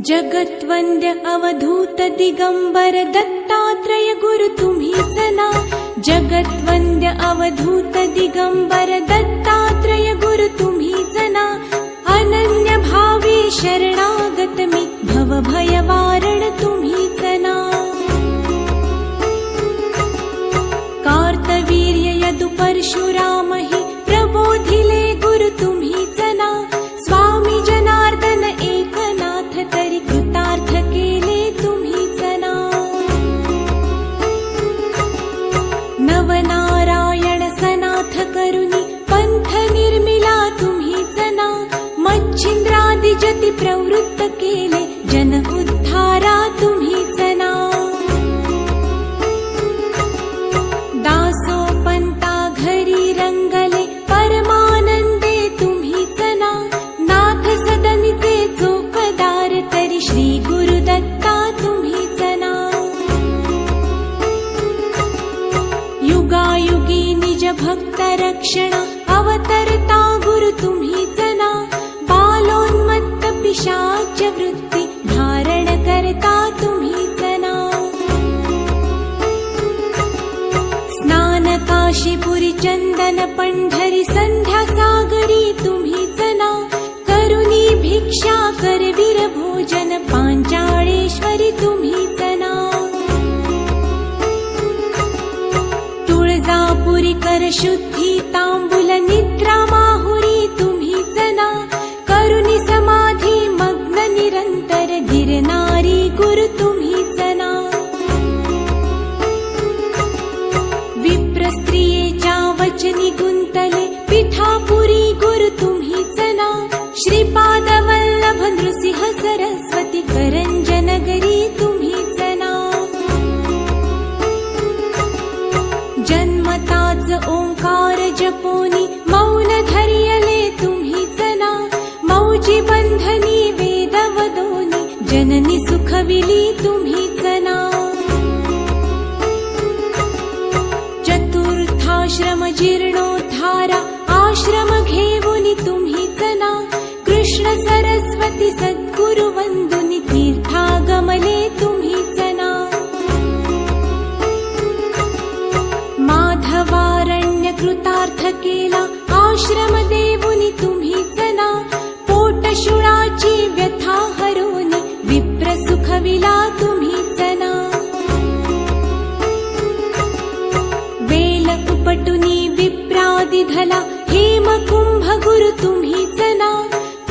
जगत्वंद्य अवधूत दिगंबर दत्तात्रय गुरु तुम्हीच ना. जगत्वंद्य अवधूत दिगंबर दत्तात्रय गुरु तुम्हीच ना. अनन्य भावे शरणागत मी भवभय वारण तुम्हीच ना. कार्तवीर्य यदु परशुराम हि प्रबोधिले गुरु तुम्हीच ना. स्वामी जनार्दन एकनाथ तरी कृतार्थ केले तुम्हीच ना. नवनारायण सनाथ करुणी पंथ निर्मिला तुम्हीच ना. मच्छिंद्रादि जति प्रवृत्त केले जन उद्धारा तुम्हीच ना. दासोपंता घरी रंगले परमानंदे तुम्हीच ना. नाथ सदनीचे चोपदार तरी श्री गुरुदत्ता तुम्हीच ना. युगायुगी निज भक्त रक्षण अवतरता गुरु तुम्हीच ना. बालोन्मत्त पिशाच वृत्ती धारण करता तुम्हीच ना. स्नान काशीपुरी चंदन पंढरी संध्या सागरी तुम्हीच ना. करुणी भिक्षा करवीर भोजन पांचाळेश्वरी तुम्हीच ना. तुळजापुरी कर शुद्धी तांबूल निद्रा माहुरी तुम्हीच ना. करुणी समाधी मग्न निरंतर गिरनारी गुरु तुम्हीच ना. विप्र स्त्रियेच्या वचनी गुंतले पिठापुरी गुरु तुम्हीच ना. श्रीपाद वल्लभ नृसिंह सरस्वती करंजनगरी तुम्हीच ना. जन्मताच ओंकार जपोनी मौन धरियले तुम्हीच ना. मौजी बंधनी वेद वदोनी जननी सुखविली तुम्हीच ना. चतुर्थाश्रम जीर्णोद्धारा आश्रम घेऊनी तुम्हीच ना. कृष्ण सरस्वती सद्गुरु वंदुनी तीर्थागमले तुम्हीच ना. माधवारण्य कृतार्थ केला आश्रम देऊनी तुम्हीच ना. पोटशुळाची व्यथा हरोनी विप्र सुखविला तुम्हीच ना. वेल उपटुनी विप्रादि धला हेमकुंभ गुरु तुम्हीच ना.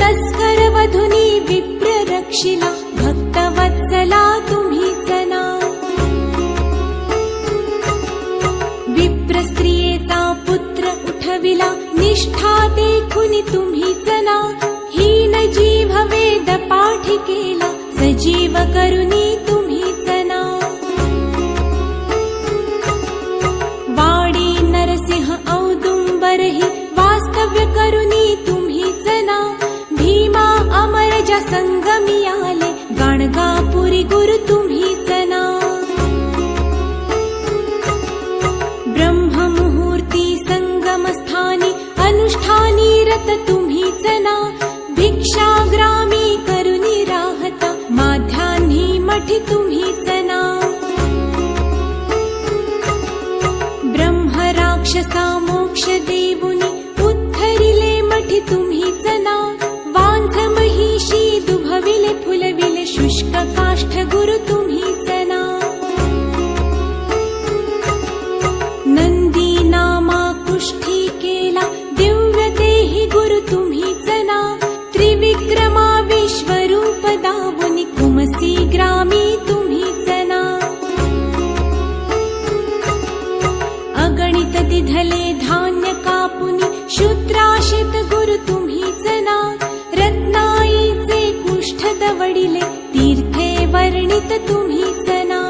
तस्कर वधुनी विप्र रक्षिला भक्तवत्सला तुम्हीच ना. विप्र स्त्रियेचा पुत्र उठविला निष्ठा देखुनी तुम्हीच ना. हीन जीव वेद पाठी केला सजीव करुणी तुम्हीच ना. वाडी नरसिंह औदुंबरहि वास्तव्य करुणी तुम्हीच ना. भीमा अमरजा संगमी आले गाणगापुरी गुरु तुम्हीच ना. ब्रह्ममुहूर्ती संगमस्थानी अनुष्ठानी रत तुम्हीच ना. भिक्षाग्रामी करुणी राहता माध्यान्ही मठी तुम्हीच ना. ब्रह्म राक्षसा मोक्ष देऊनी उद्धरिले मठी तुम्हीच ना. वांझ महिषी दुभविले फुलविले शुष्क काष्ठ गुरु तुम्हीच ना. नंदी नामा कुष्ठी केला दिव्य देही गुरु तुम्हीच ना. त्रिविक्रमा विश्वरूप दावुनी कुमसी ग्रामी तुम्हीच ना. अगणित दिधले धान्य कापुनी शूद्राशित गुरु तुम्हीच ना. रत्नाईचे कुष्ठ दवडिले तीर्थे वर्णित तुम्हीच ना.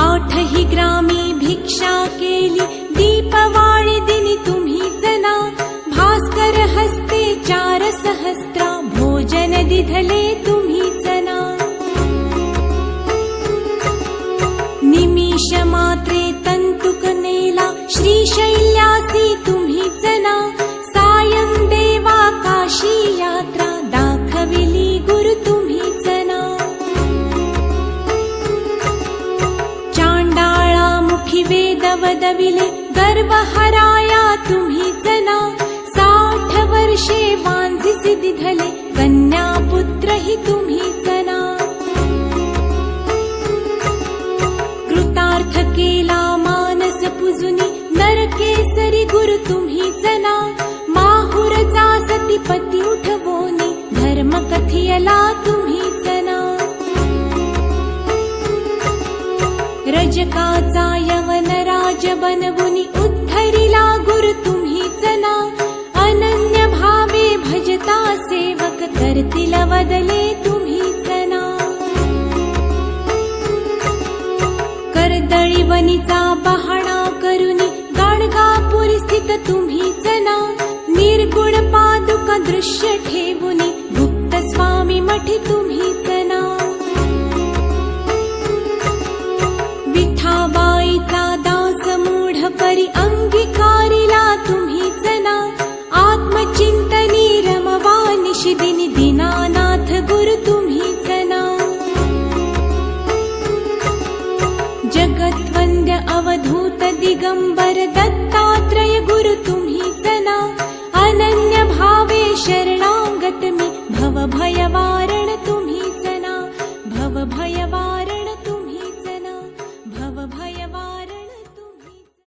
आठही ग्रामी भिक्षा केली दीपवाळी दिनी तुम्हीच ना. भास्कर हस्ते 4 सहस्रा भोजन दिधले तुम्हीच ना. निमिष मात्रे तंतुक नेला श्रीशैल्यासी तुम्हीच ना. सायं देवा काशी यात्रा पदविले गर्व हराया तुम्हीच ना 60 वर्षे वांझिसी दिधले कन्या पुत्र हि तुम्हीच ना कृतार्थ केला मानस पुजुनी नरकेसरी गुरु तुम्हीच ना माहुरचा सतीपती उठवोनी धर्म कथियला तुम्हीच ना रजकाचा यवन राज बनवुनी उद्धरिला गुरु तुम्हीच ना अनन्य भावे भजता सेवक करतील वदले तुम्हीच ना कर्दळीवनीचा बहाणा करुनी गाणगापुरी स्थित तुम्हीच ना निर्गुण पादुका दृश्य ठेवुनी गुप्त स्वामी मठी तुम्हीच ना विठाबाईचा दास मूढ परी अंगीकारिला तुम्हीच ना आत्मचिंतनी रमवा निशिदिनी दीनानाथ गुरु तुम्हीच ना जगद्वंद्य अवधूत दिगंबर दत्तात्रय गुरु तुम्हीच ना अनन्य भावे शरणागत मी भव भयवारण तुम्हीच ना भव भयवारण